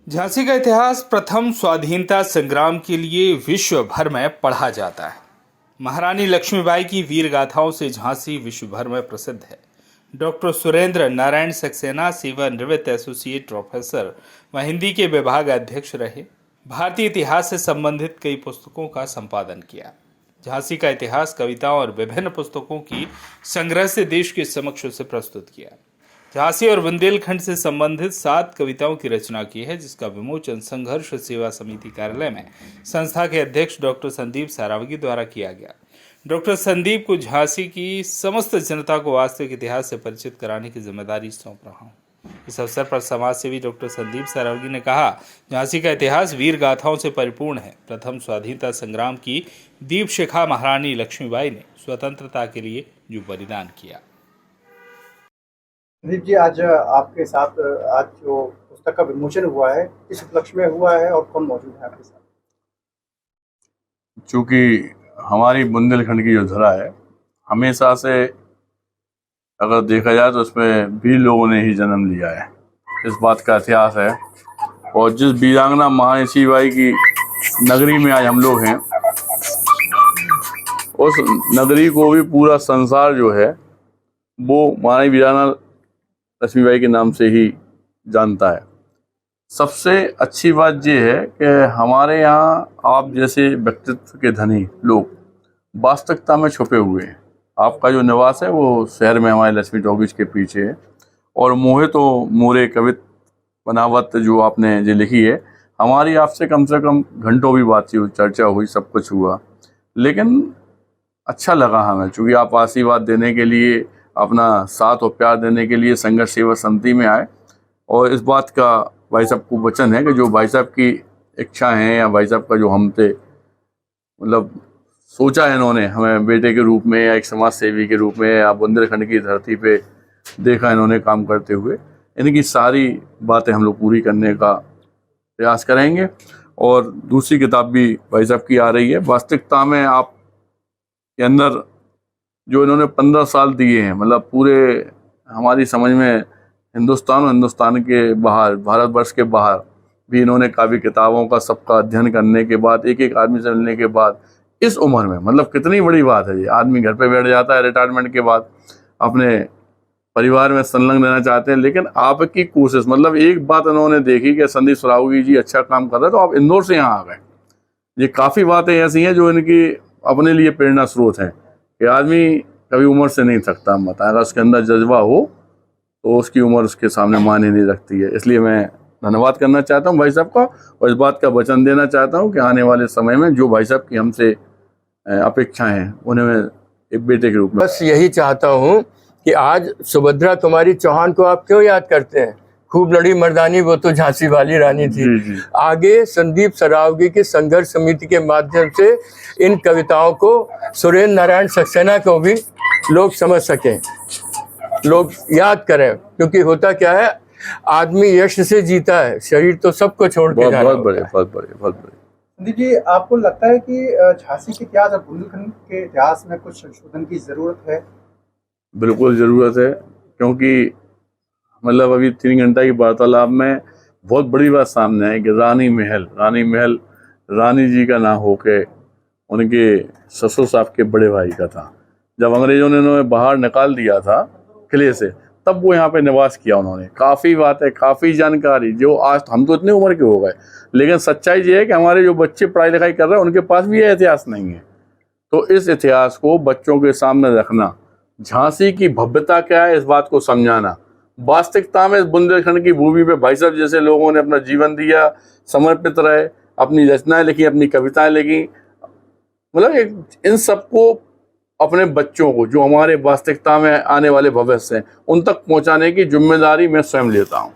झांसी का इतिहास प्रथम स्वाधीनता संग्राम के लिए विश्व भर में पढ़ा जाता है। महारानी लक्ष्मीबाई की वीर गाथाओं से झांसी विश्व भर में प्रसिद्ध है। डॉक्टर सुरेंद्र नारायण सक्सेना सेवानिवृत्त एसोसिएट प्रोफेसर व हिंदी के विभाग अध्यक्ष रहे। भारतीय इतिहास से संबंधित कई पुस्तकों का संपादन किया। झांसी का इतिहास कविताओं और विभिन्न पुस्तकों की संग्रह से देश के समक्ष उसे प्रस्तुत किया। झांसी और बुंदेलखंड से संबंधित 7 कविताओं की रचना की है, जिसका विमोचन संघर्ष सेवा समिति कार्यालय में संस्था के अध्यक्ष डॉक्टर संदीप सारावगी द्वारा किया गया। डॉक्टर संदीप को झांसी की समस्त जनता को वास्तविक इतिहास से परिचित कराने की जिम्मेदारी सौंप रहा हूँ। इस अवसर पर समाज सेवी डॉक्टर संदीप सारावगी ने कहा, झांसी का इतिहास वीर गाथाओं से परिपूर्ण है। प्रथम स्वाधीनता संग्राम की दीप शिखा महारानी लक्ष्मीबाई ने स्वतंत्रता के लिए जो बलिदान किया। संदीप जी, आज आपके साथ आज जो पुस्तक का विमोचन हुआ है, किस उपलक्ष्य में हुआ है और कौन मौजूद है आपके साथ? चूँकि हमारी बुंदेलखंड की जो धरा है, हमेशा से अगर देखा जाए तो उसमें वीर लोगों ने ही जन्म लिया है, इस बात का इतिहास है। और जिस वीरांगना महारानी लक्ष्मीबाई की नगरी में आज हम लोग हैं, उस नगरी को भी पूरा संसार जो है वो महारानी वीरांगना लक्ष्मीबाई के नाम से ही जानता है। सबसे अच्छी बात ये है कि हमारे यहाँ आप जैसे व्यक्तित्व के धनी लोग वास्तविकता में छुपे हुए हैं। आपका जो निवास है वो शहर में हमारे लक्ष्मी टॉकीज के पीछे है। और मोहे तो मोरे कवित बनावत जो आपने जो लिखी है, हमारी आपसे कम से कम घंटों भी बातचीत हुई, चर्चा हुई, सब कुछ हुआ। लेकिन अच्छा लगा हमें, चूँकि आप आशीर्वाद देने के लिए, अपना साथ और प्यार देने के लिए संघर्ष सेवा समिति में आए। और इस बात का भाई साहब को वचन है कि जो भाई साहब की इच्छा है या भाई साहब का जो हमसे मतलब सोचा है इन्होंने, हमें बेटे के रूप में या एक समाज सेवी के रूप में या बुंदेलखंड की धरती पे देखा इन्होंने काम करते हुए, इनकी सारी बातें हम लोग पूरी करने का प्रयास करेंगे। और दूसरी किताब भी भाई साहब की आ रही है। वास्तविकता में आप के अंदर जो इन्होंने 15 साल दिए हैं, मतलब पूरे हमारी समझ में हिंदुस्तान और हिंदुस्तान के बाहर, भारतवर्ष के बाहर भी इन्होंने काफ़ी किताबों का सबका अध्ययन करने के बाद, एक एक आदमी से मिलने के बाद, इस उम्र में, मतलब कितनी बड़ी बात है ये। आदमी घर पे बैठ जाता है रिटायरमेंट के बाद, अपने परिवार में संलग्न रहना चाहते हैं, लेकिन आपकी कोशिश, मतलब एक बात इन्होंने देखी कि संदीप सारावगी जी अच्छा काम कर रहे हैं तो आप इंदौर से यहाँ आ गए। ये काफ़ी बातें ऐसी हैं जो इनकी अपने लिए प्रेरणा स्रोत हैं कि आदमी कभी उम्र से नहीं थकता। हम बताएं, अगर उसके अंदर जज्बा हो तो उसकी उम्र उसके सामने मायने नहीं रखती है। इसलिए मैं धन्यवाद करना चाहता हूं भाई साहब का, और इस बात का वचन देना चाहता हूं कि आने वाले समय में जो भाई साहब की हमसे अपेक्षाएं हैं उन्हें मैं एक बेटे के रूप में बस यही चाहता हूं कि आज सुभद्रा कुमारी चौहान को आप क्यों याद करते हैं? खूब लड़ी मर्दानी, वो तो झांसी वाली रानी थी। जी। आगे संदीप सारावगी की संघर्ष समिति के माध्यम से इन कविताओं को सुरेंद्र नारायण सक्सेना को भी लोग समझ सकें, लोग याद करें। क्योंकि होता क्या है, आदमी यश से जीता है, शरीर तो सबको छोड़ के जाना बहुत बड़े। संदीप जी, आपको लगता है कि झांसी के इतिहास और बुंदेलखंड के इतिहास में कुछ संशोधन की जरूरत है? बिल्कुल ज़रूरत है, क्योंकि मतलब अभी 3 घंटा की वार्तालाप में बहुत बड़ी बात सामने आई कि रानी महल रानी जी का ना होके उनके ससुर साहब के बड़े भाई का था। जब अंग्रेजों ने उन्हें बाहर निकाल दिया था किले से, तब वो यहाँ पे निवास किया उन्होंने। काफ़ी बातें, काफ़ी जानकारी जो आज हम तो इतने उम्र के हो गए, लेकिन सच्चाई ये है कि हमारे जो बच्चे पढ़ाई लिखाई कर रहे हैं उनके पास भी यह इतिहास नहीं है। तो इस इतिहास को बच्चों के सामने रखना, झांसी की भव्यता क्या है इस बात को समझाना, वास्तविकता में इस बुंदेलखंड की भूमि पे भाई साहब जैसे लोगों ने अपना जीवन दिया, समर्पित रहे, अपनी रचनाएं लिखी, अपनी कविताएं लिखी, मतलब एक इन सबको अपने बच्चों को, जो हमारे वास्तविकता में आने वाले भविष्य हैं, उन तक पहुंचाने की जिम्मेदारी मैं स्वयं लेता हूं।